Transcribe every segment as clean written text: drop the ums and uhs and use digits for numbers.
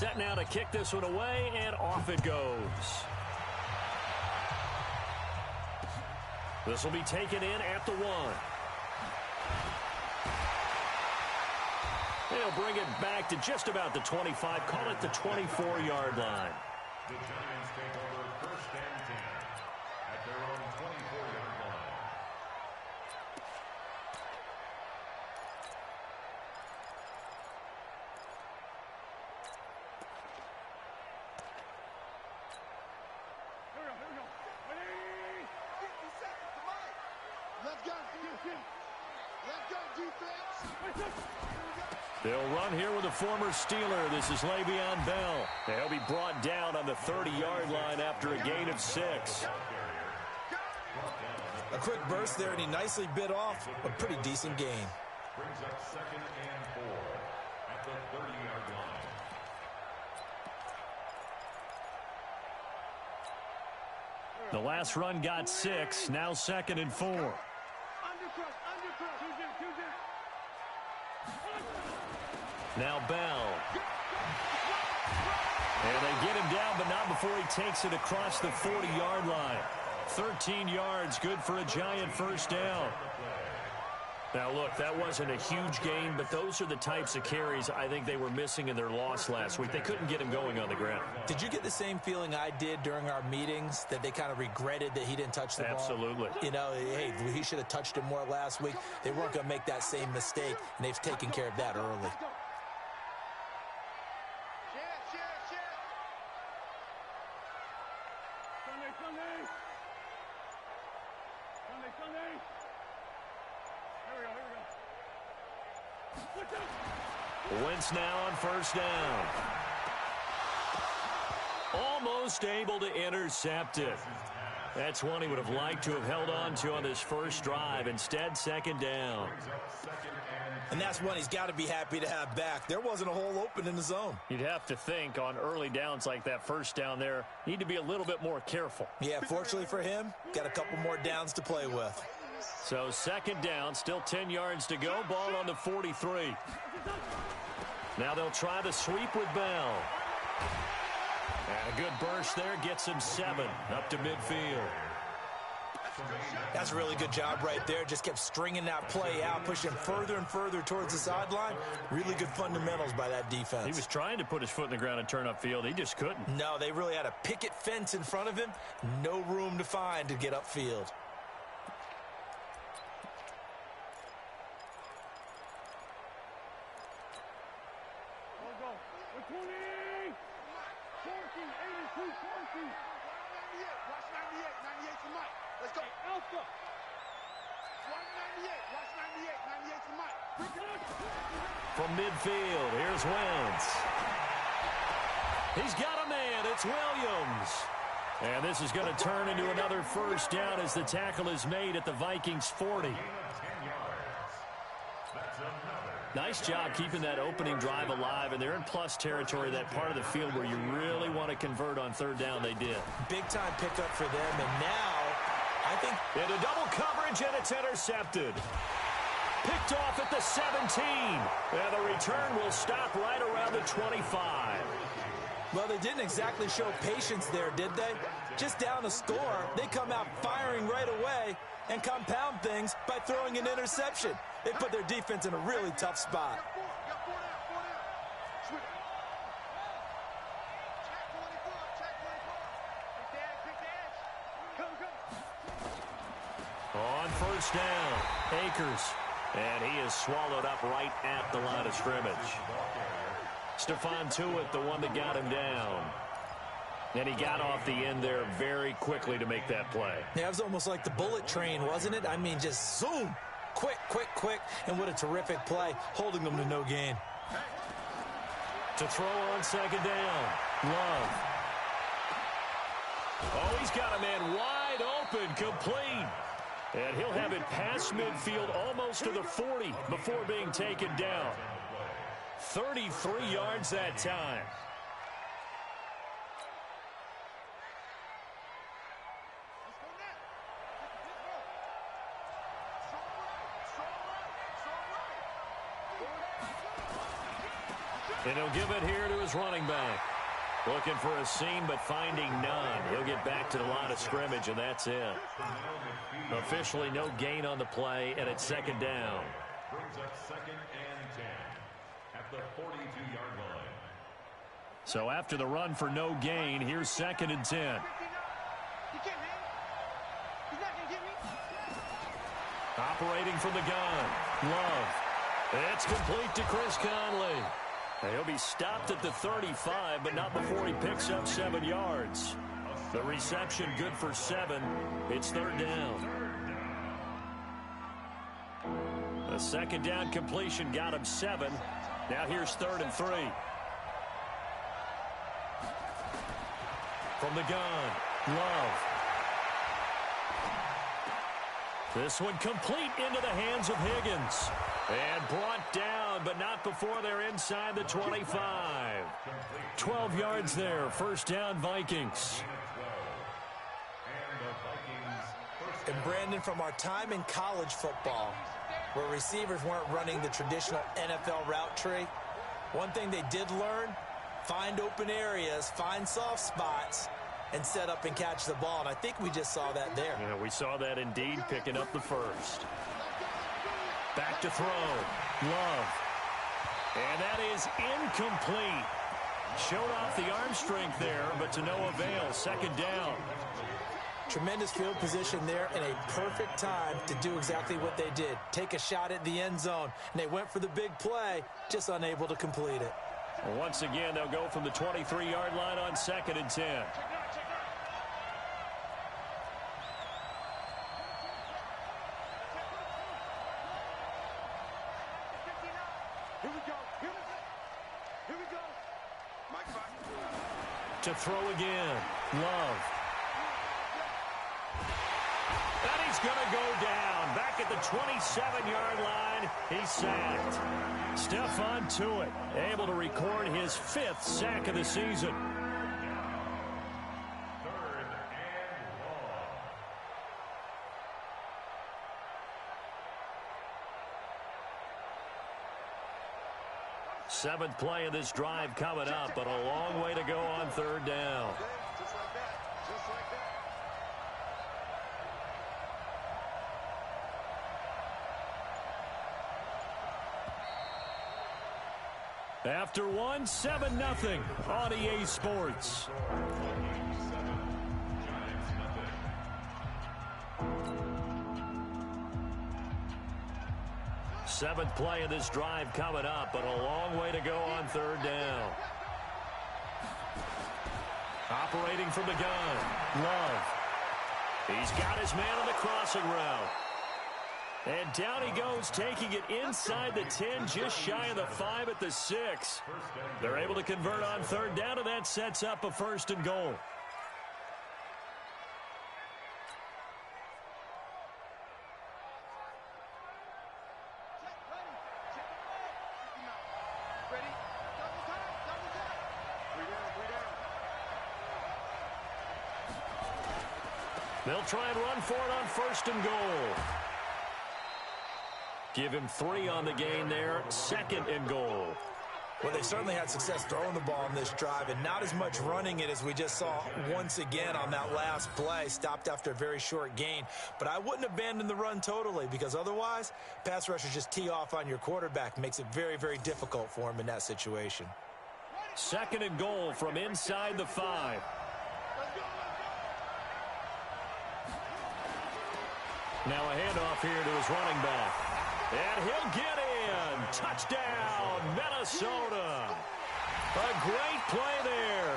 Set now to kick this one away, and off it goes. This will be taken in at the 1. They'll bring it back to just about the 25, call it the 24-yard line. The Giants take over 1st and 10 at their own 24-yard line. Here we go. Ready? 50 seconds, come on. Let's go, defense. Let's go, defense. They'll run here with a former Steeler. This is Le'Veon Bell. They'll be brought down on the 30-yard line after a gain of 6. A quick burst there, and he nicely bit off a pretty decent gain. Brings up 2nd and 4 at the 30-yard line. The last run got 6. Now 2nd and 4. Now Bell. And they get him down, but not before he takes it across the 40-yard line. 13 yards, good for a Giant first down. Now, look, that wasn't a huge gain, but those are the types of carries I think they were missing in their loss last week. They couldn't get him going on the ground. Did you get the same feeling I did during our meetings, that they kind of regretted that he didn't touch the ball? Absolutely. You know, hey, he should have touched it more last week. They weren't going to make that same mistake, and they've taken care of that early. Wentz now on first down. Almost able to intercept it. That's one he would have liked to have held on to on this first drive. Instead, 2nd down. And that's one he's got to be happy to have back. There wasn't a hole open in the zone. You'd have to think on early downs like that first down there, need to be a little bit more careful. Yeah, fortunately for him, got a couple more downs to play with. So 2nd down, still 10 yards to go. Ball on the 43. Now they'll try the sweep with Bell. And a good burst there gets him 7 up to midfield. That's a really good job right there. Just kept stringing that play out, pushing further and further towards the sideline. Really good fundamentals by that defense. He was trying to put his foot in the ground and turn upfield. He just couldn't. No, they really had a picket fence in front of him. No room to find to get upfield. From midfield, here's Wentz. He's got a man. It's Williams. And this is going to turn into another first down as the tackle is made at the Vikings 40. Nice job keeping that opening drive alive, and they're in plus territory, that part of the field where you really want to convert on 3rd down. They did. Big-time pickup for them, and now I think into double coverage, and it's intercepted. Picked off at the 17. And the return will stop right around the 25. Well, they didn't exactly show patience there, did they? Just down a score, they come out firing right away and compound things by throwing an interception. They put their defense in a really tough spot. On first down, Akers. And he is swallowed up right at the line of scrimmage. Stephon Tuitt, the one that got him down. And he got off the end there very quickly to make that play. Yeah, it was almost like the bullet train, wasn't it? I mean, just zoom. Quick, quick, quick. And what a terrific play, holding them to no gain. To throw on 2nd down, Love. Oh, he's got a man wide open, complete. And he'll have it past midfield almost to the 40 before being taken down. 33 yards that time. And he'll give it here to his running back. Looking for a seam, but finding none. He'll get back to the line of scrimmage, and that's it. Officially no gain on the play, and it's second down. Brings up 2nd and 10 at the 42-yard line. So after the run for no gain, here's 2nd and 10. You can't hang. He's not going to get me. Operating from the gun. Love. It's complete to Chris Conley. He'll be stopped at the 35, but not before he picks up 7 yards. The reception good for 7. It's 3rd down. The 2nd down completion got him 7. Now here's 3rd and 3. From the gun, Love. This one complete into the hands of Higgins. And brought down, but not before they're inside the 25. 12 yards there. 1st down, Vikings. And Brandon, from our time in college football, where receivers weren't running the traditional NFL route tree, one thing they did learn, find open areas, find soft spots, and set up and catch the ball. And I think we just saw that there. Yeah, we saw that indeed, picking up the 1st. Back to throw. Love. And that is incomplete. Showed off the arm strength there, but to no avail. 2nd down. Tremendous field position there and a perfect time to do exactly what they did. Take a shot at the end zone. And they went for the big play, just unable to complete it. Once again, they'll go from the 23-yard line on 2nd and 10. To throw again. Love. And he's going to go down. Back at the 27-yard line. He's sacked. Stephon Tuitt able to record his 5th sack of the season. 3rd and long. 7th play of this drive coming up, but a long way to go on 3rd down. Just like that. Just like that. After one, 7-0 on EA Sports. 7th play of this drive coming up, but a long way to go on 3rd down. Operating from the gun, Love. He's got his man on the crossing route. And down he goes, taking it inside the 10, just shy of the 5 at the 6. They're able to convert on 3rd down, and that sets up a 1st and goal. They'll try and run for it on 1st and goal. Give him 3 on the gain there. 2nd and goal. Well, they certainly had success throwing the ball on this drive, and not as much running it as we just saw once again on that last play. Stopped after a very short gain. But I wouldn't abandon the run totally, because otherwise, pass rushers just tee off on your quarterback. Makes it very, very difficult for him in that situation. 2nd and goal from inside the 5. Now a handoff here to his running back. And he'll get in. Touchdown, Minnesota. A great play there.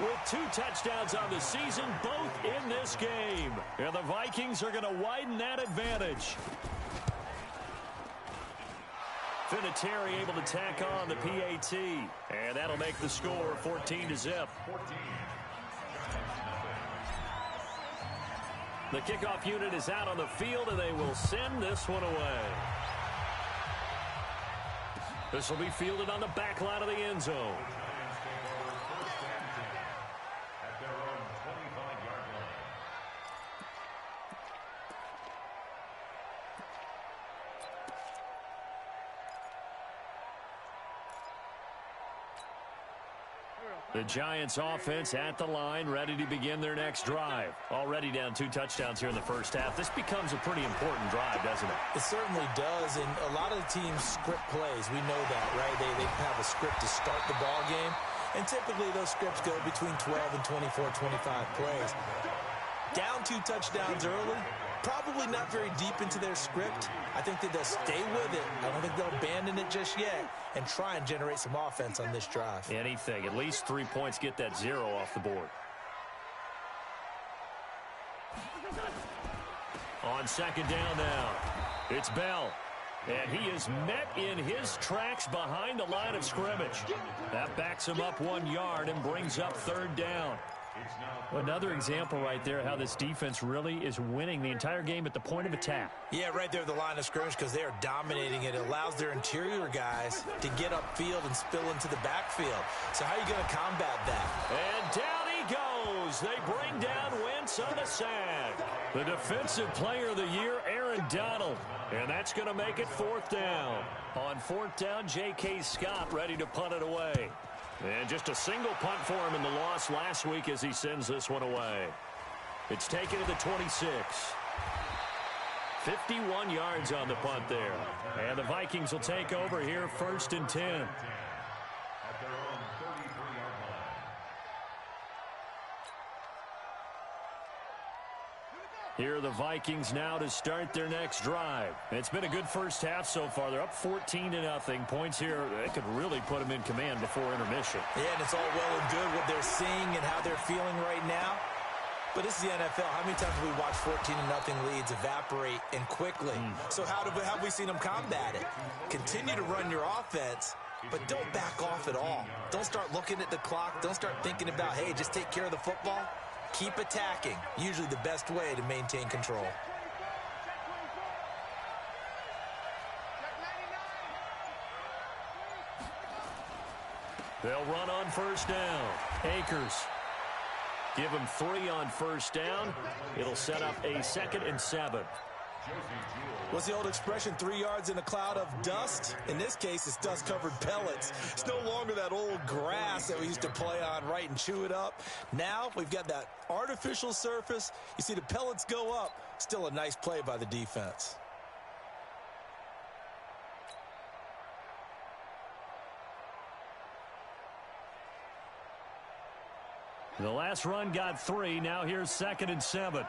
With 2 touchdowns on the season, both in this game. And the Vikings are going to widen that advantage. Vinatieri able to tack on the PAT. And that'll make the score 14-0. The kickoff unit is out on the field, and they will send this one away. This will be fielded on the back line of the end zone. The Giants offense at the line, ready to begin their next drive. Already down 2 touchdowns here in the first half. This becomes a pretty important drive, doesn't it? It certainly does, and a lot of the teams script plays. We know that, right? They have a script to start the ball game, and typically those scripts go between 12 and 24, 25 plays. Down 2 touchdowns early, probably not very deep into their script. I think that they'll stay with it. I don't think they'll abandon it just yet and try and generate some offense on this drive. Anything. At least 3 points, get that 0 off the board. On second down now, it's Bell. And he is met in his tracks behind the line of scrimmage. That backs him up 1 yard and brings up third down. Another example right there how this defense really is winning the entire game at the point of attack. Yeah, right there at the line of scrimmage because they are dominating it. It allows their interior guys to get upfield and spill into the backfield. So how are you going to combat that? And down he goes. They bring down Wentz on the sack. The defensive player of the year, Aaron Donald. And that's going to make it 4th down. On 4th down, J.K. Scott ready to punt it away. And just a single punt for him in the loss last week as he sends this one away. It's taken to the 26. 51 yards on the punt there. And the Vikings will take over here 1st and 10. At their own 33-yard line. Here are the Vikings now to start their next drive. It's been a good first half so far. They're up 14-0. Points here, that could really put them in command before intermission. Yeah, and it's all well and good what they're seeing and how they're feeling right now. But this is the NFL. How many times have we watched 14-0 leads evaporate and quickly? So how have we seen them combat it? Continue to run your offense, but don't back off at all. Don't start looking at the clock. Don't start thinking about, hey, just take care of the football. Keep attacking. Usually the best way to maintain control. They'll run on first down. Akers. Give him 3 on first down. It'll set up a 2nd and 7. What's the old expression, 3 yards in a cloud of dust? In this case, it's dust-covered pellets. It's no longer that old grass that we used to play on, right, and chew it up. Now we've got that artificial surface. You see the pellets go up. Still a nice play by the defense. The last run got 3. Now here's 2nd and 7.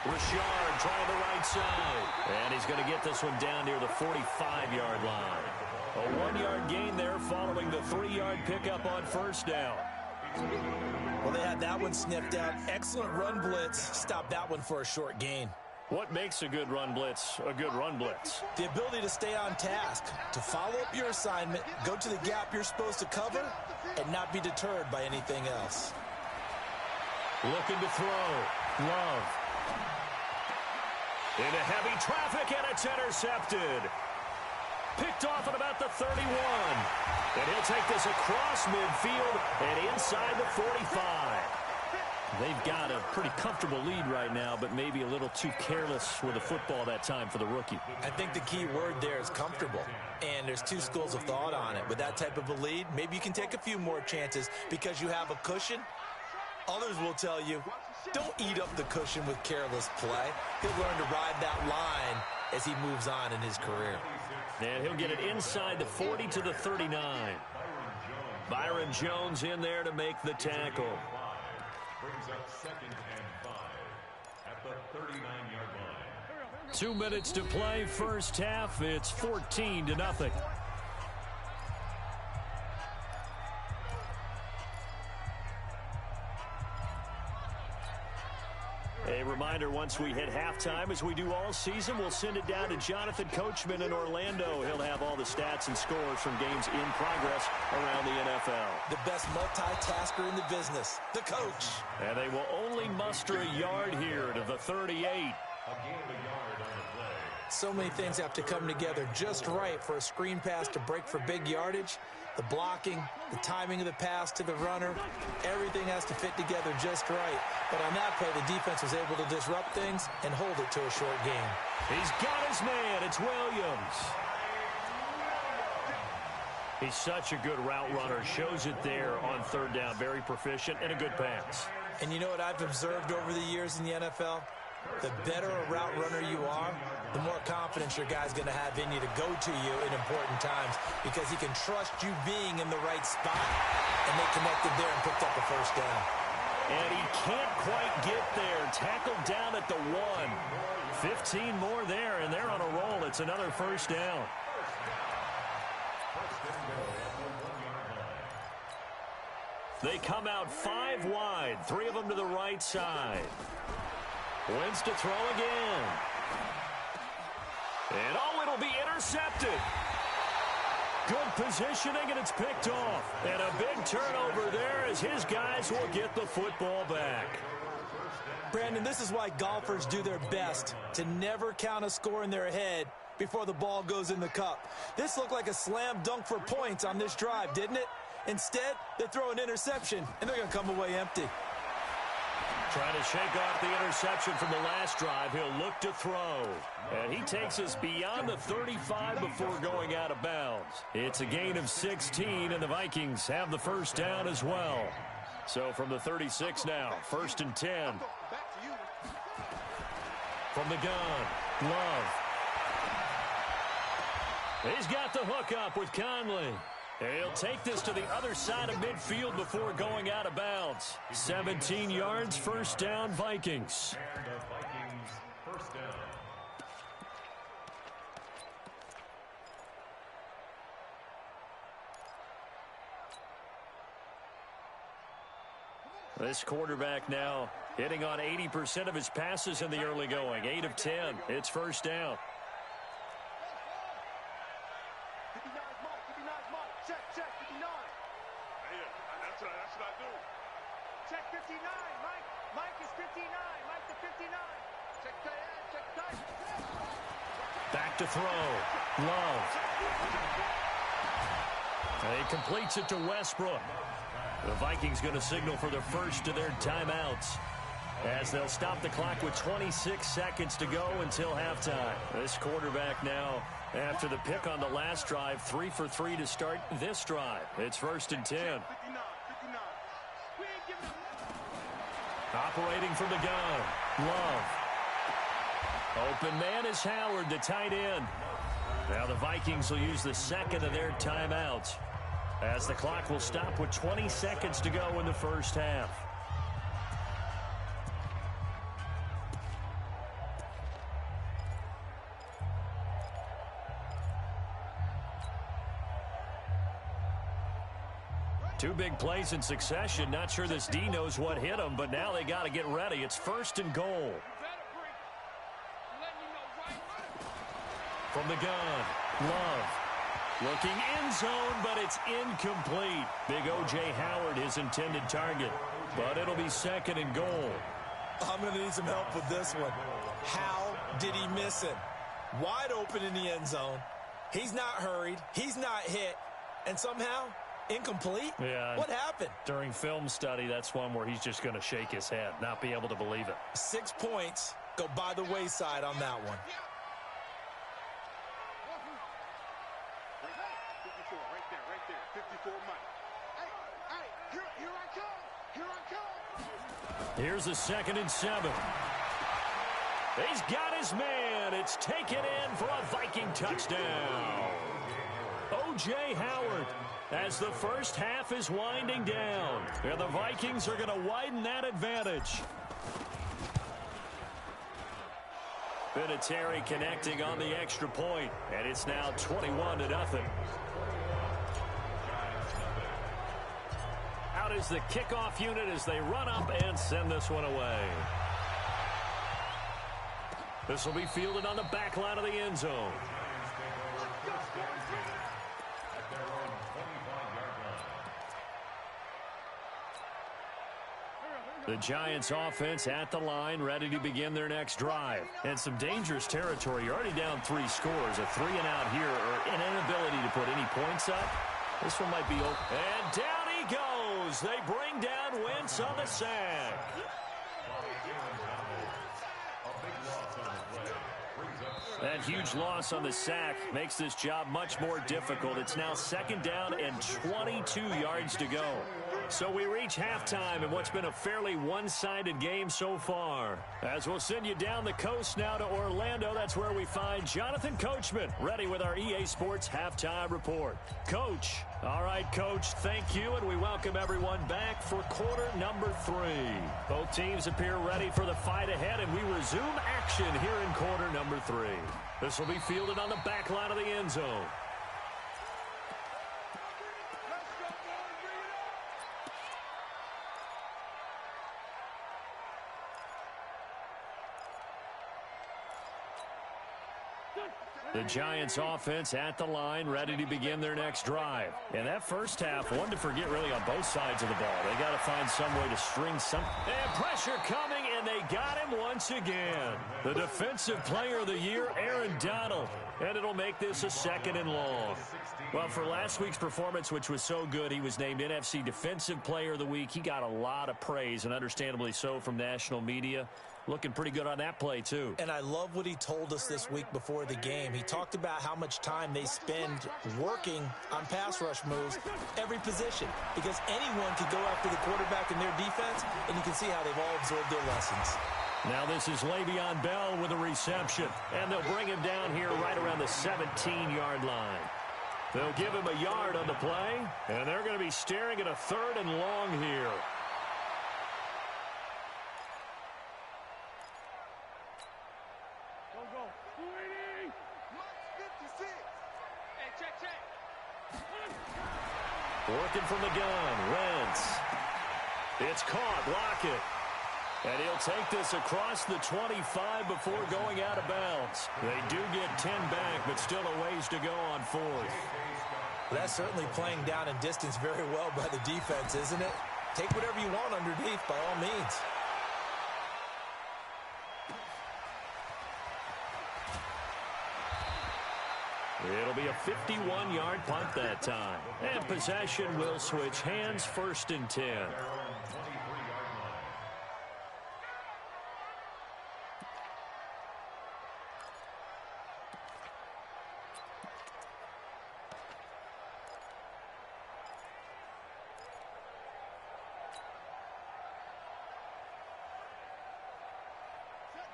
Richard trying the right side. And he's going to get this one down near the 45-yard line. A 1-yard gain there following the 3-yard pickup on first down. Well, they had that one sniffed out. Excellent run blitz. Stop that one for a short gain. What makes a good run blitz a good run blitz? The ability to stay on task, to follow up your assignment, go to the gap you're supposed to cover, and not be deterred by anything else. Looking to throw. Love. Into heavy traffic, and it's intercepted. Picked off at about the 31. And he'll take this across midfield and inside the 45. They've got a pretty comfortable lead right now, but maybe a little too careless with the football that time for the rookie. I think the key word there is comfortable. And there's 2 schools of thought on it. With that type of a lead, maybe you can take a few more chances because you have a cushion. Others will tell you, don't eat up the cushion with careless play. He'll learn to ride that line as he moves on in his career. And he'll get it inside the 40 to the 39. Byron Jones in there to make the tackle. Brings up 2nd and 5 at the 39-yard line. 2 minutes to play, first half. It's 14-0. A reminder, once we hit halftime, as we do all season, we'll send it down to Jonathan Coachman in Orlando. He'll have all the stats and scores from games in progress around the NFL. The best multitasker in the business, the coach. And they will only muster a yard here to the 38. A gain of a yard on the play. So many things have to come together just right for a screen pass to break for big yardage. The blocking, the timing of the pass to the runner, everything has to fit together just right. But on that play, the defense was able to disrupt things and hold it to a short game. He's got his man. It's Williams. He's such a good route runner. Shows it there on third down. Very proficient and a good pass. And you know what I've observed over the years in the NFL? The better a route runner you are, the more confidence your guy's going to have in you to go to you in important times because he can trust you being in the right spot, and they connected there and picked up a first down. And he can't quite get there. Tackled down at the 1. 15 more there, and they're on a roll. It's another first down. They come out 5 wide, 3 of them to the right side. Wins to throw again. And oh, it'll be intercepted. Good positioning, and it's picked off. And a big turnover there as his guys will get the football back. Brandon, this is why golfers do their best to never count a score in their head before the ball goes in the cup. This looked like a slam dunk for points on this drive, didn't it? Instead, they throw an interception, and they're going to come away empty. Trying to shake off the interception from the last drive. He'll look to throw. And he takes us beyond the 35 before going out of bounds. It's a gain of 16, and the Vikings have the first down as well. So from the 36 now, 1st and 10. From the gun, Love. He's got the hook up with Conley. He'll take this to the other side of midfield before going out of bounds. 17 yards, first down, Vikings. And the Vikings first down. This quarterback now hitting on 80% of his passes in the early going. 8 of 10. It's first down. Check 59, Mike. Mike is 59. Mike to 59. Check tight end. Check tight. Back to throw. Love. He completes it to Westbrook. The Vikings going to signal for the first of their timeouts as they'll stop the clock with 26 seconds to go until halftime. This quarterback now, after the pick on the last drive, 3 for 3 to start this drive. It's 1st and 10. Operating from the gun. Love. Open man is Howard, the tight end. Now the Vikings will use the second of their timeouts as the clock will stop with 20 seconds to go in the first half. Two big plays in succession. Not sure this D knows what hit him, but now they got to get ready. It's 1st and goal. From the gun, Love. Looking end zone, but it's incomplete. Big O.J. Howard, his intended target. But it'll be 2nd and goal. I'm going to need some help with this one. How did he miss it? Wide open in the end zone. He's not hurried. He's not hit. And somehow, incomplete? Yeah. What happened? During film study, that's one where he's just going to shake his head, not be able to believe it. 6 points go by the wayside on that one. 54, right there. 54, Mike. Hey, here I come. Here I come. Here's a 2nd and 7. He's got his man. It's taken in for a Viking touchdown. O.J. Howard, as the first half is winding down. And the Vikings are going to widen that advantage. Vinatieri connecting on the extra point, and it's now 21-0. Out is the kickoff unit as they run up and send this one away. This will be fielded on the back line of the end zone. The Giants offense at the line, ready to begin their next drive. And some dangerous territory. You're already down 3 scores. A 3-and-out here, or an inability to put any points up. This one might be open. And down he goes. They bring down Wentz on the sack. That huge loss on the sack makes this job much more difficult. It's now 2nd down and 22 yards to go. So we reach halftime in what's been a fairly one-sided game so far. As we'll send you down the coast now to Orlando, that's where we find Jonathan Coachman, ready with our EA Sports Halftime Report. Coach. All right, Coach, thank you, and we welcome everyone back for quarter number 3. Both teams appear ready for the fight ahead, and we resume action here in quarter number 3. This will be fielded on the back line of the end zone. The Giants offense at the line, ready to begin their next drive. And that first half, one to forget really on both sides of the ball. They got to find some way to string some. And pressure coming, and they got him once again. The Defensive Player of the Year, Aaron Donald. And it'll make this a 2nd and long. Well, for last week's performance, which was so good, he was named NFC Defensive Player of the Week. He got a lot of praise, and understandably so, from national media. Looking pretty good on that play, too. And I love what he told us this week before the game. He talked about how much time they spend working on pass rush moves, every position, because anyone could go after the quarterback in their defense, and you can see how they've all absorbed their lessons. Now this is Le'Veon Bell with a reception, and they'll bring him down here right around the 17-yard line. They'll give him a yard on the play, and they're going to be staring at a 3rd and long here. Working from the gun, Wentz. It's caught, Lockett. And he'll take this across the 25 before going out of bounds. They do get 10 back, but still a ways to go on 4th. That's certainly playing down in distance very well by the defense, isn't it? Take whatever you want underneath, by all means. It'll be a 51-yard punt that time. And possession will switch hands, 1st and 10.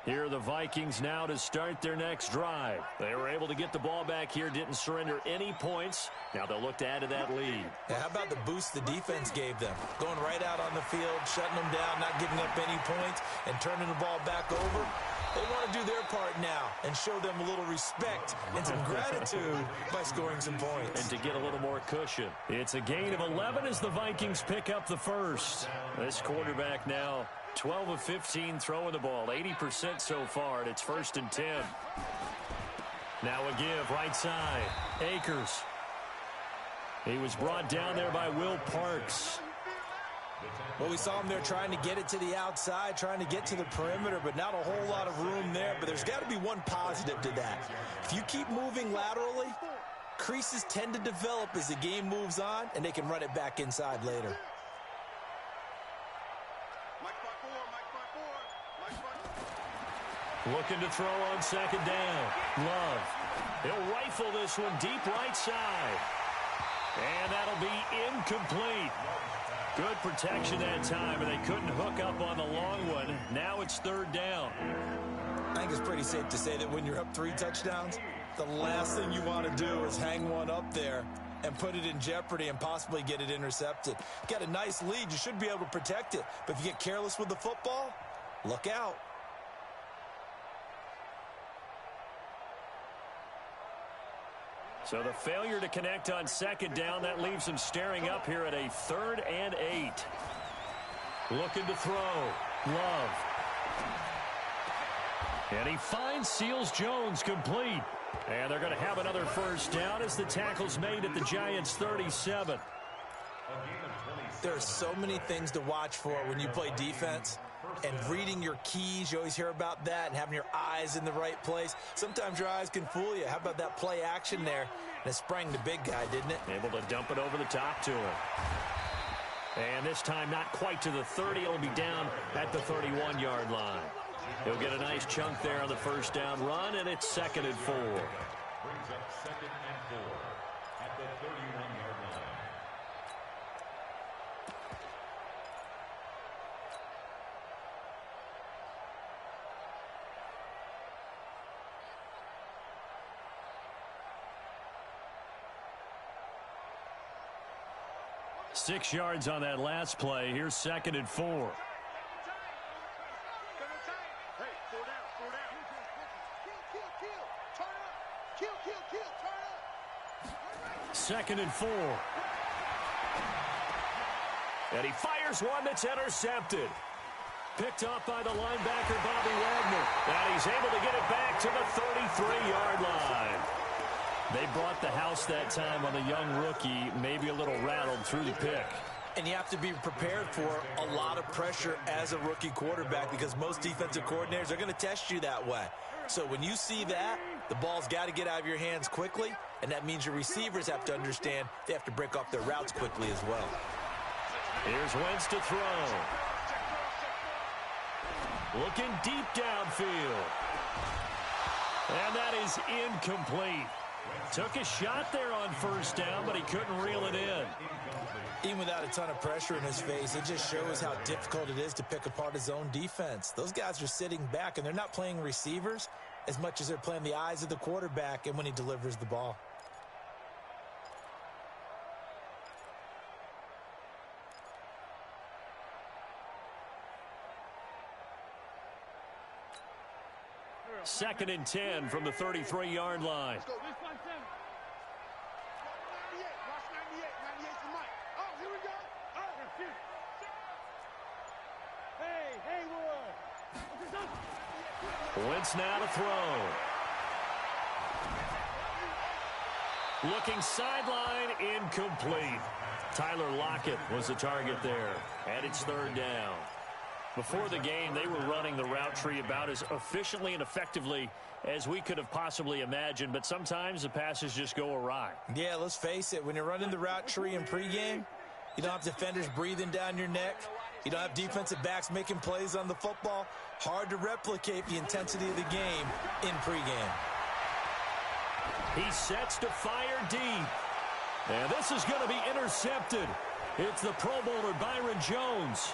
Here are the Vikings now to start their next drive. They were able to get the ball back here, didn't surrender any points. Now they'll look to add to that lead. Yeah, how about the boost the defense gave them? Going right out on the field, shutting them down, not giving up any points, and turning the ball back over. They want to do their part now and show them a little respect and some gratitude by scoring some points. And to get a little more cushion. It's a gain of 11 as the Vikings pick up the first. This quarterback now 12 of 15 throwing the ball, 80% so far, and it's 1st and 10. Now a give, right side. Akers. He was brought down there by Will Parks. Well, we saw him there trying to get it to the outside, trying to get to the perimeter, but not a whole lot of room there. But there's got to be one positive to that. If you keep moving laterally, creases tend to develop as the game moves on, and they can run it back inside later. Looking to throw on 2nd down. Love. He'll rifle this one deep right side. And that'll be incomplete. Good protection that time, and they couldn't hook up on the long one. Now it's 3rd down. I think it's pretty safe to say that when you're up 3 touchdowns, the last thing you want to do is hang one up there and put it in jeopardy and possibly get it intercepted. Got a nice lead. You should be able to protect it. But if you get careless with the football, look out. So the failure to connect on 2nd down, that leaves him staring up here at a 3rd and 8. Looking to throw. Love. And he finds Seals-Jones complete. And they're going to have another 1st down as the tackle's made at the Giants' 37. There are so many things to watch for when you play defense. And reading your keys, you always hear about that, and having your eyes in the right place. Sometimes your eyes can fool you. How about that play action there? And it sprang the big guy, didn't it? Able to dump it over the top to him. And this time not quite to the 30. It'll be down at the 31-yard line. He'll get a nice chunk there on the first down run, and it's 2nd and 4. Brings up 2nd and 4 at the 31-yard line. Six yards on that last play. Here's 2nd and 4. Hey, 4 down, 4 down. Kill. Turn up. Kill, turn up. 2nd and 4. And he fires one that's intercepted. Picked off by the linebacker, Bobby Wagner. And he's able to get it back to the 33-yard line. They brought the house that time on the young rookie, maybe a little rattled through the pick. And you have to be prepared for a lot of pressure as a rookie quarterback because most defensive coordinators are going to test you that way. So when you see that, the ball's got to get out of your hands quickly, and that means your receivers have to understand they have to break off their routes quickly as well. Here's Wentz to throw. Looking deep downfield. And that is incomplete. Took a shot there on first down, but he couldn't reel it in. Even without a ton of pressure in his face, it just shows how difficult it is to pick apart his own defense. Those guys are sitting back, and they're not playing receivers as much as they're playing the eyes of the quarterback and when he delivers the ball. Second and 10 from the 33-yard line. Let's go. Watch 98. Watch 98. 98's the mic. Oh, here we go. Oh, shoot. Hey, boy. Wentz now to throw. Looking sideline, incomplete. Tyler Lockett was the target there, and it's 3rd down. Before the game, they were running the route tree about as efficiently and effectively as we could have possibly imagined, but sometimes the passes just go awry. Yeah, let's face it. When you're running the route tree in pregame, you don't have defenders breathing down your neck. You don't have defensive backs making plays on the football. Hard to replicate the intensity of the game in pregame. He sets to fire deep. And this is going to be intercepted. It's the Pro Bowler Byron Jones.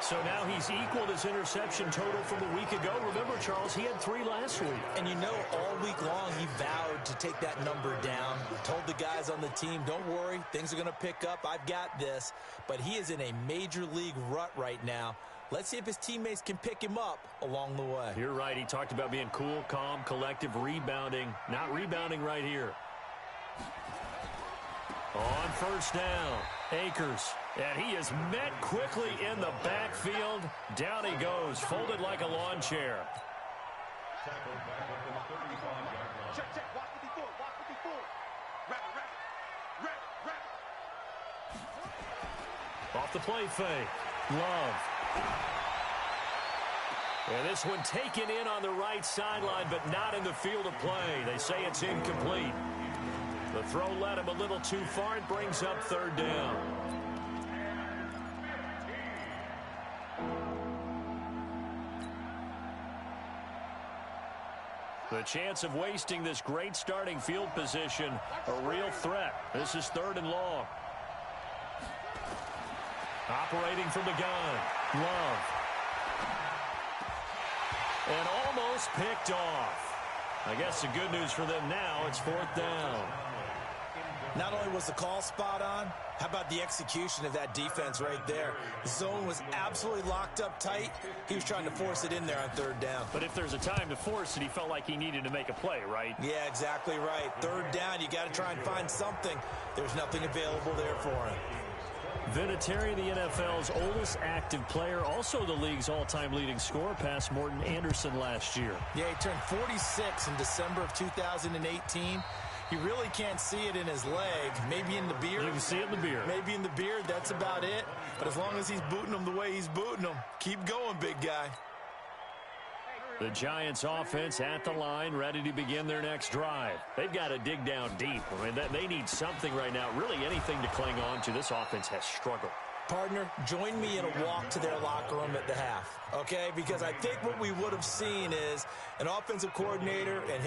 So now he's equaled his interception total from a week ago. Remember, Charles, he had 3 last week. And you know, all week long, he vowed to take that number down. Told the guys on the team, don't worry, things are going to pick up. I've got this. But he is in a major league rut right now. Let's see if his teammates can pick him up along the way. You're right. He talked about being cool, calm, collective, rebounding. Not rebounding right here. On first down, Akers. And he is met quickly in the backfield. Down he goes, folded like a lawn chair. Tackled back at the 35-yard line. Check. Watch 54. Watch 54. Wrap. Off the play fake. Love. And this one taken in on the right sideline, but not in the field of play. They say it's incomplete. The throw led him a little too far. It brings up 3rd down. The chance of wasting this great starting field position, a real threat. This is 3rd and long. Operating from the gun, Love. And almost picked off. I guess the good news for them now, it's 4th down. Not only was the call spot on, how about the execution of that defense right there? The zone was absolutely locked up tight. He was trying to force it in there on 3rd down. But if there's a time to force it, he felt like he needed to make a play, right? Yeah, exactly right. 3rd down, you got to try and find something. There's nothing available there for him. Vinatieri, the NFL's oldest active player, also the league's all-time leading scorer, past Morton Anderson last year. Yeah, he turned 46 in December of 2018. You really can't see it in his leg. Maybe in the beard. You can see it in the beard. Maybe in the beard. That's about it. But as long as he's booting him the way he's booting him, keep going, big guy. The Giants offense at the line, ready to begin their next drive. They've got to dig down deep. I mean, they need something right now, really anything to cling on to. This offense has struggled. Partner, join me in a walk to their locker room at the half, okay? Because I think what we would have seen is an offensive coordinator and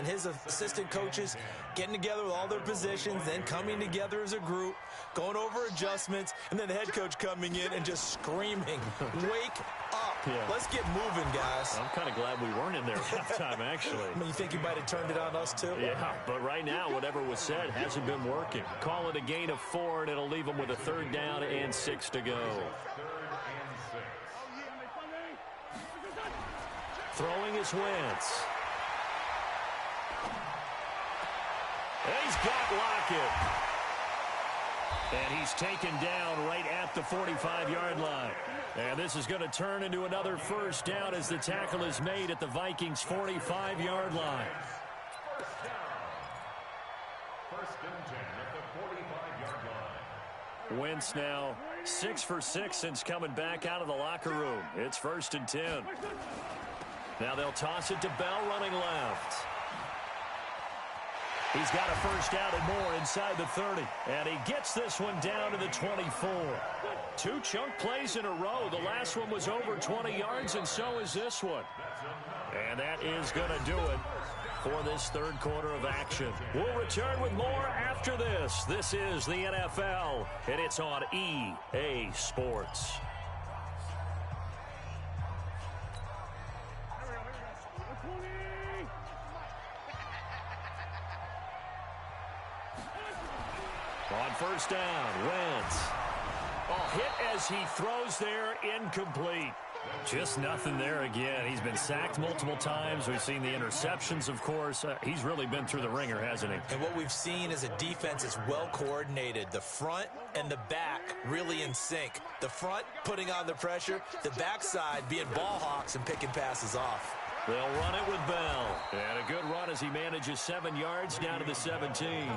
his assistant coaches getting together with all their positions, then coming together as a group, going over adjustments, and then the head coach coming in and just screaming, wake up. Yeah. Let's get moving, guys. I'm kind of glad we weren't in there at halftime, actually. I mean, you think you might have turned it on us, too? Yeah, but right now, whatever was said hasn't been working. Call it a gain of 4, and it'll leave them with a 3rd down and 6 to go. Throwing is Wentz. He's got Lockett. And he's taken down right at the 45-yard line. And this is going to turn into another 1st down as the tackle is made at the Vikings' 45-yard line. 1st and 10 at the 45-yard line. Wentz now 6 for 6 since coming back out of the locker room. It's 1st and 10. Now they'll toss it to Bell running left. He's got a 1st down and more inside the 30. And he gets this one down to the 24. 2 chunk plays in a row. The last one was over 20 yards, and so is this one. And that is going to do it for this 3rd quarter of action. We'll return with more after this. This is the NFL, and it's on EA Sports. On 1st down, Wentz. Hit as he throws there, incomplete. Just nothing there again. He's been sacked multiple times. We've seen the interceptions, of course. He's really been through the ringer, hasn't he? And what we've seen is a defense is well coordinated. The front and the back really in sync. The front putting on the pressure, the backside being ball hawks and picking passes off. They'll run it with Bell. And a good run as he manages 7 yards down to the 17.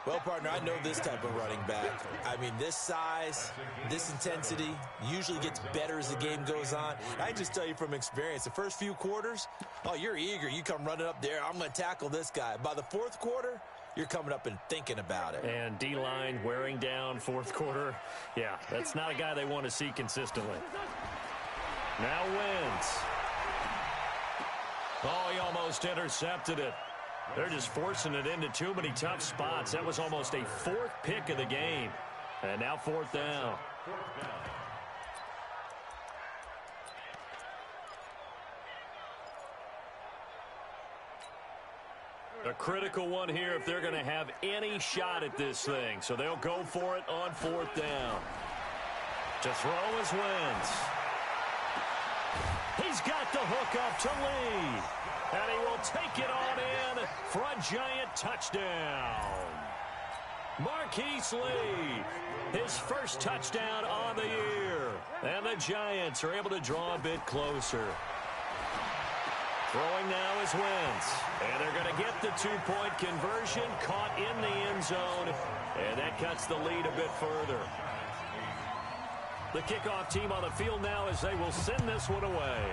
Well, partner, I know this type of running back. I mean, this size, this intensity usually gets better as the game goes on. I just tell you from experience, the first few quarters, oh, you're eager. You come running up there, I'm going to tackle this guy. By the 4th quarter, you're coming up and thinking about it. And D-line wearing down 4th quarter. Yeah, that's not a guy they want to see consistently. Now Wentz. Oh, he almost intercepted it. They're just forcing it into too many tough spots. That was almost a 4th pick of the game. And now 4th down. A critical one here if they're going to have any shot at this thing. So they'll go for it on 4th down. To throw is Wentz. He's got the hook up to Lee. And he will take it on in for a giant touchdown. Marquise Lee, his 1st touchdown on the year. And the Giants are able to draw a bit closer. Throwing now is Wentz. And they're going to get the 2-point conversion, caught in the end zone. And that cuts the lead a bit further. The kickoff team on the field now as they will send this one away.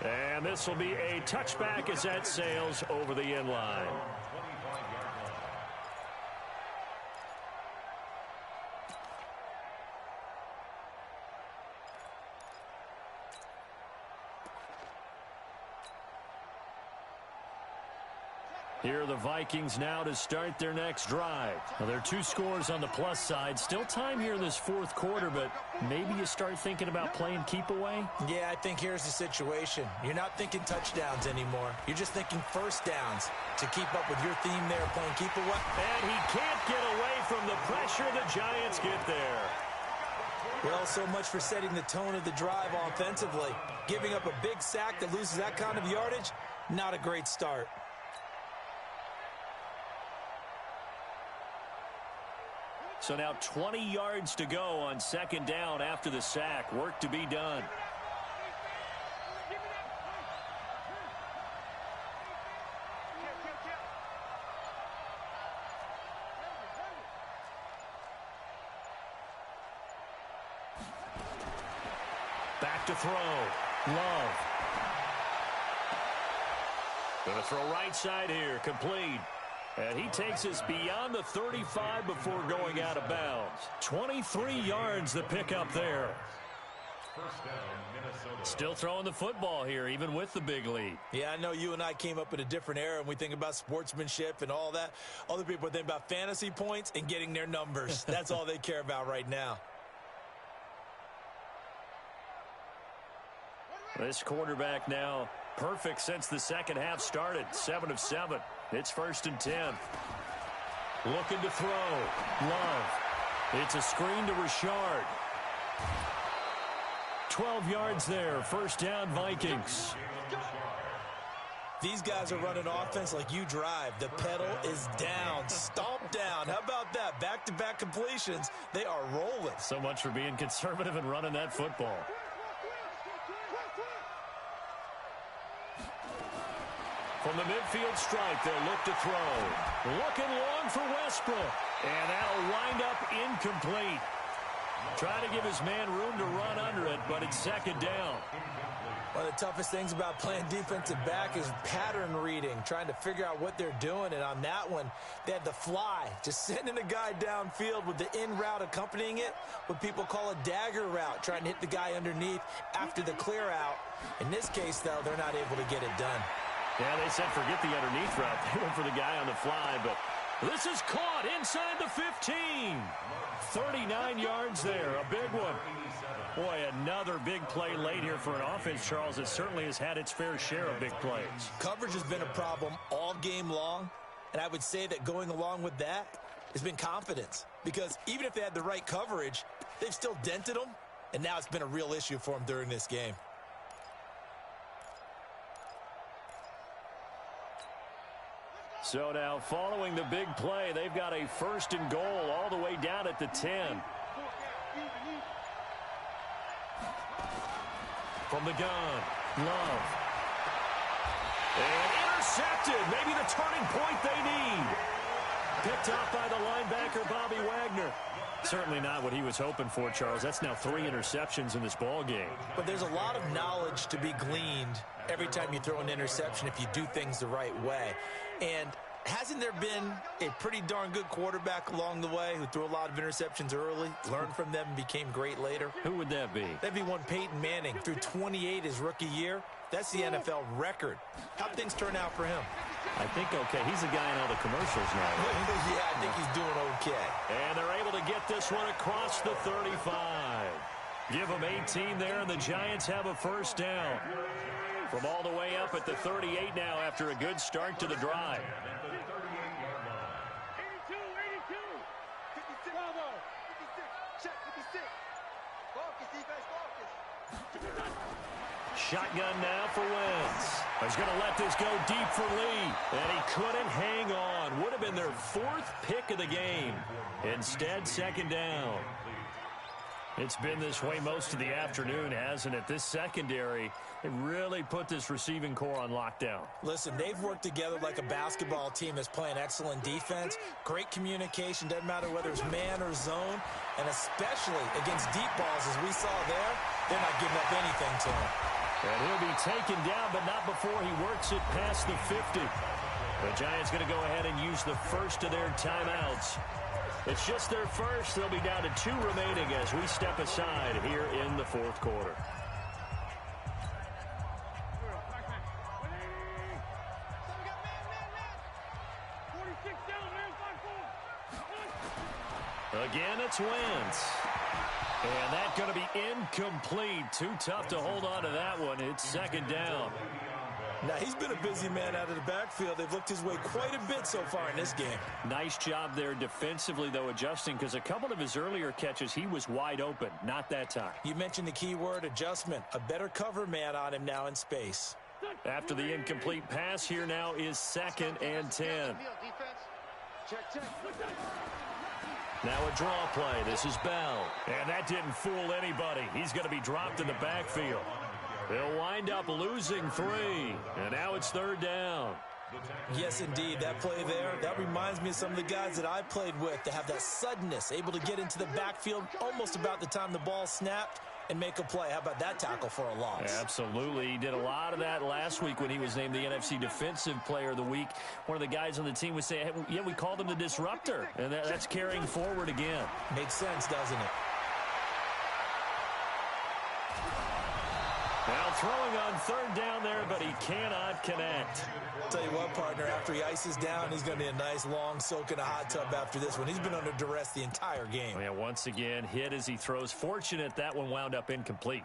And this will be a touchback as that sails over the end line. Here are the Vikings now to start their next drive. Now, there are 2 scores on the plus side. Still time here in this 4th quarter, but maybe you start thinking about playing keep away? Yeah, I think here's the situation. You're not thinking touchdowns anymore. You're just thinking 1st downs to keep up with your theme there, playing keep away. And he can't get away from the pressure. The Giants get there. Well, so much for setting the tone of the drive offensively. Giving up a big sack that loses that kind of yardage, not a great start. So now 20 yards to go on 2nd down after the sack. Work to be done. Back to throw. Love. Going to throw right side here. Complete. And he takes us beyond the 35 before going out of bounds. 23 yards the pickup there. First down, Minnesota. Still throwing the football here, even with the big lead. Yeah, I know you and I came up in a different era, and we think about sportsmanship and all that. Other people think about fantasy points and getting their numbers. That's all they care about right now. This quarterback now perfect since the second half started. 7 of 7. It's 1st and 10. Looking to throw. Love. It's a screen to Richard. 12 yards there. First down, Vikings. These guys are running offense like you drive. The pedal is down. Stomp down. How about that? Back-to-back completions. They are rolling. So much for being conservative and running that football. From the midfield stripe, they'll look to throw. Looking long for Westbrook. And that'll wind up incomplete. Trying to give his man room to run under it, but it's 2nd down. One of the toughest things about playing defensive back is pattern reading, trying to figure out what they're doing. And on that one, they had the fly, just sending a guy downfield with the in route accompanying it, what people call a dagger route, trying to hit the guy underneath after the clear out. In this case, though, they're not able to get it done. Yeah, they said forget the underneath route. They went for the guy on the fly, but this is caught inside the 15. 39 yards there, a big one. Boy, another big play late here for an offense, Charles. It certainly has had its fair share of big plays. Coverage has been a problem all game long, and I would say that going along with that has been confidence. Because even if they had the right coverage, they've still dented them, and now it's been a real issue for them during this game. So now, following the big play, they've got a 1st and goal all the way down at the 10. From the gun, Love. And intercepted. Maybe the turning point they need. Picked off by the linebacker, Bobby Wagner. Certainly not what he was hoping for, Charles. That's now 3 interceptions in this ball game. But there's a lot of knowledge to be gleaned every time you throw an interception if you do things the right way. And hasn't there been a pretty darn good quarterback along the way who threw a lot of interceptions early, learned from them, and became great later? Who would that be? That'd be one Peyton Manning. Threw 28 his rookie year. That's the NFL record. How'd things turn out for him? I think okay. He's the guy in all the commercials now. Yeah, I think he's doing okay. And they're able to get this one across the 35. Give them 18 there, and the Giants have a 1st down. From all the way up at the 38 now after a good start to the drive. 82, 82. 56, Bravo. 56, check, 56. Focus, defense, focus. Shotgun now for Wentz. He's going to let this go deep for Lee. And he couldn't hang on. Would have been their 4th pick of the game. Instead, 2nd down. It's been this way most of the afternoon, hasn't it? This secondary, it really put this receiving core on lockdown. Listen, they've worked together like a basketball team that's playing excellent defense. Great communication, doesn't matter whether it's man or zone. And especially against deep balls, as we saw there, they're not giving up anything to him. And he'll be taken down, but not before he works it past the 50. The Giants going to go ahead and use the first of their timeouts. It's just their first. They'll be down to 2 remaining as we step aside here in the 4th quarter. Again, it's Wentz. And that's going to be incomplete. Too tough to hold on to that one. It's 2nd down. Now, he's been a busy man out of the backfield. They've looked his way quite a bit so far in this game. Nice job there defensively, though, adjusting, because a couple of his earlier catches, he was wide open. Not that time. You mentioned the key word, adjustment. A better cover man on him now in space. After the incomplete pass, here now is 2nd and 10. Now a draw play. This is Bell. And that didn't fool anybody. He's going to be dropped in the backfield. They'll wind up losing 3. And now it's 3rd down. Yes, indeed. That play there, that reminds me of some of the guys that I played with to have that suddenness, able to get into the backfield almost about the time the ball snapped. and make a play. How about that tackle for a loss? Absolutely. He did a lot of that last week when he was named the NFC Defensive Player of the Week. One of the guys on the team would say, hey, yeah, we called him the disruptor, and that's carrying forward again. Makes sense, doesn't it? Now throwing on third down there, but he cannot connect. Tell you what, partner, after he ices down, he's going to be a nice long soak in a hot tub after this one. He's been under duress the entire game. Yeah, once again, hit as he throws. Fortunate that one wound up incomplete.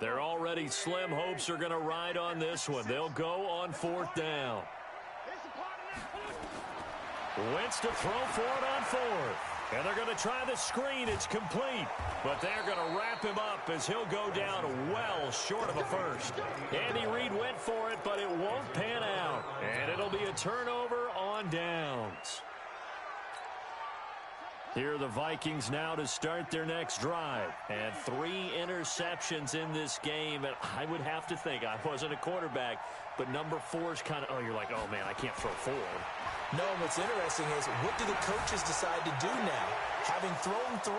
Their already slim hopes are going to ride on this one. They'll go on fourth down. Wentz to throw for it on fourth. And they're going to try the screen. It's complete. But they're going to wrap him up as he'll go down well short of a first. Andy Reid went for it, but it won't pan out. And it'll be a turnover on downs. Here are the Vikings now to start their next drive. And 3 interceptions in this game. And I would have to think, I wasn't a quarterback, but number 4 is kind of, you're like, oh, man, I can't throw 4. No, what's interesting is, what do the coaches decide to do now? Having thrown 3,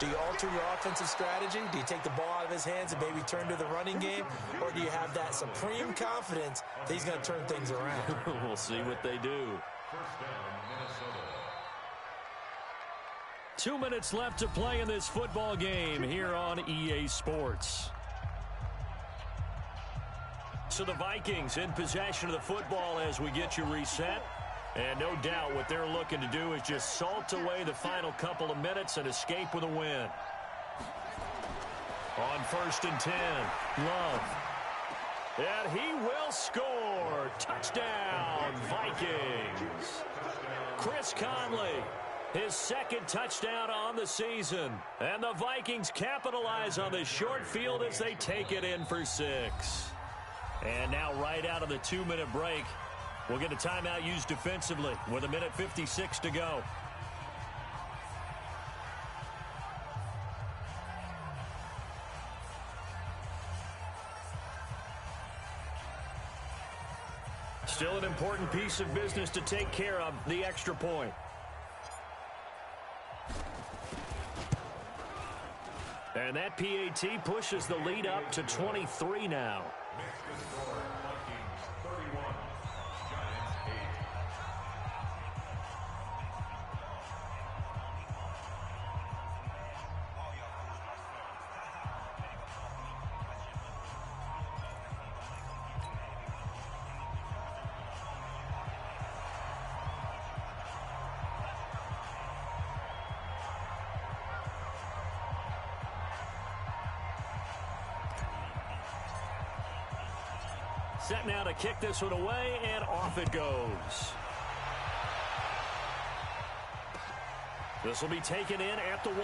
do you alter your offensive strategy? Do you take the ball out of his hands and maybe turn to the running game? Or do you have that supreme confidence that he's going to turn things around? We'll see what they do. First down, Minnesota. 2 minutes left to play in this football game here on EA Sports. So the Vikings in possession of the football as we get you reset. And no doubt what they're looking to do is just salt away the final couple of minutes and escape with a win. On 1st and 10, Love. And he will score. Touchdown, Vikings. Chris Conley, his 2nd touchdown on the season. And the Vikings capitalize on the short field as they take it in for 6. And now right out of the 2-minute break, we'll get a timeout used defensively with 1:56 to go. Still an important piece of business to take care of, the extra point. And that PAT pushes the lead up to 23 now. Next to score, Vikings 31, Giants 8. Set now to kick this one away, and off it goes. This will be taken in at the 1.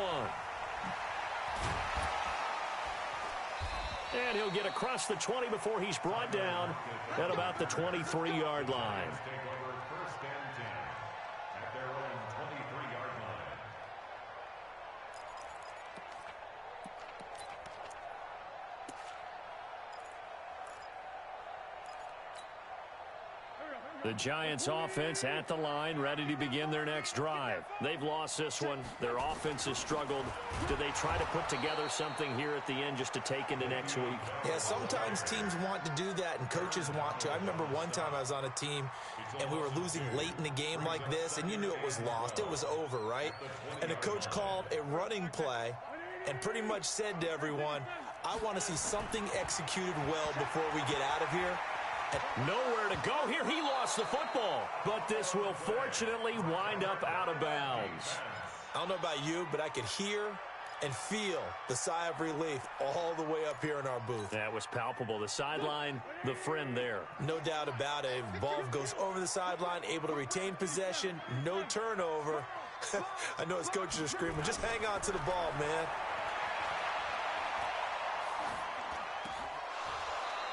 And he'll get across the 20 before he's brought down at about the 23-yard line. Take over 1st and 10 at their own 23-yard line. The Giants offense at the line, ready to begin their next drive. They've lost this one. Their offense has struggled. Do they try to put together something here at the end just to take into next week? Yeah, sometimes teams want to do that and coaches want to. I remember one time I was on a team and we were losing late in the game like this, and you knew it was lost. It was over, right? And the coach called a running play and pretty much said to everyone, I want to see something executed well before we get out of here. Nowhere to go here. He lost the football, but this will fortunately wind up out of bounds. I don't know about you, but I could hear and feel the sigh of relief all the way up here in our booth. That was palpable. The sideline, the friend there. No doubt about it. Ball goes over the sideline, able to retain possession, no turnover. I know his coaches are screaming, just hang on to the ball, man.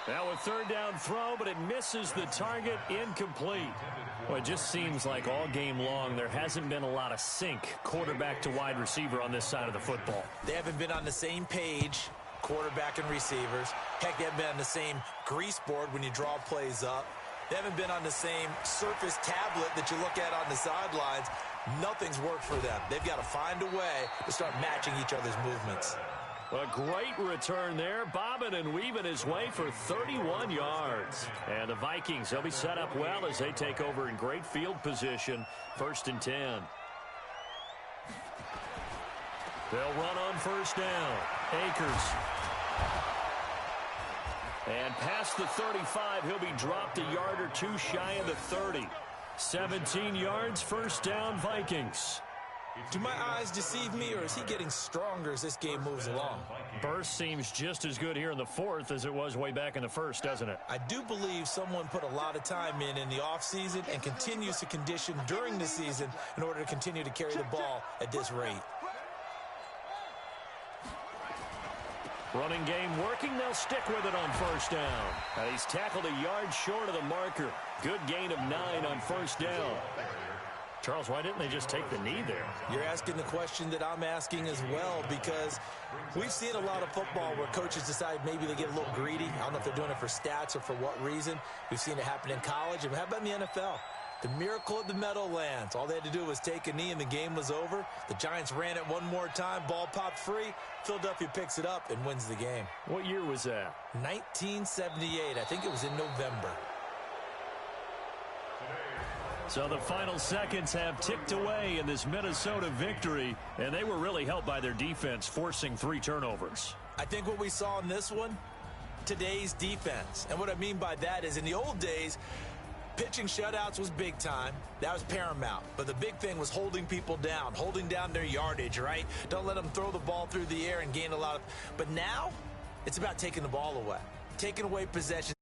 Now a 3rd down throw, but it misses the target, incomplete. Well, it just seems like all game long there hasn't been a lot of sync quarterback to wide receiver on this side of the football. They haven't been on the same page, quarterback and receivers. Heck, they haven't been on the same grease board when you draw plays up. They haven't been on the same surface tablet that you look at on the sidelines. Nothing's worked for them. They've got to find a way to start matching each other's movements. A great return there, bobbing and weaving his way for 31 yards. And the Vikings, they'll be set up well as they take over in great field position, 1st and 10. They'll run on 1st down. Akers. And past the 35, he'll be dropped a yard or two shy of the 30. 17 yards, 1st down, Vikings. Do my eyes deceive me, or is he getting stronger as this game moves along? Burst seems just as good here in the 4th as it was way back in the 1st, doesn't it? I do believe someone put a lot of time in the offseason and continues to condition during the season in order to continue to carry the ball at this rate. Running game working. They'll stick with it on 1st down. He's tackled a yard short of the marker. Good gain of 9 on 1st down. Charles, why didn't they just take the knee there? You're asking the question that I'm asking as well, because we've seen a lot of football where coaches decide maybe they get a little greedy. I don't know if they're doing it for stats or for what reason. We've seen it happen in college. And how about in the NFL? The miracle of the Meadowlands. All they had to do was take a knee and the game was over. The Giants ran it one more time. Ball popped free. Philadelphia picks it up and wins the game. What year was that? 1978. I think it was in November. So the final seconds have ticked away in this Minnesota victory, and they were really helped by their defense, forcing 3 turnovers. I think what we saw in this one, today's defense. And what I mean by that is in the old days, pitching shutouts was big time. That was paramount. But the big thing was holding people down, holding down their yardage, right? Don't let them throw the ball through the air and gain a lot of... But now, it's about taking the ball away, taking away possession.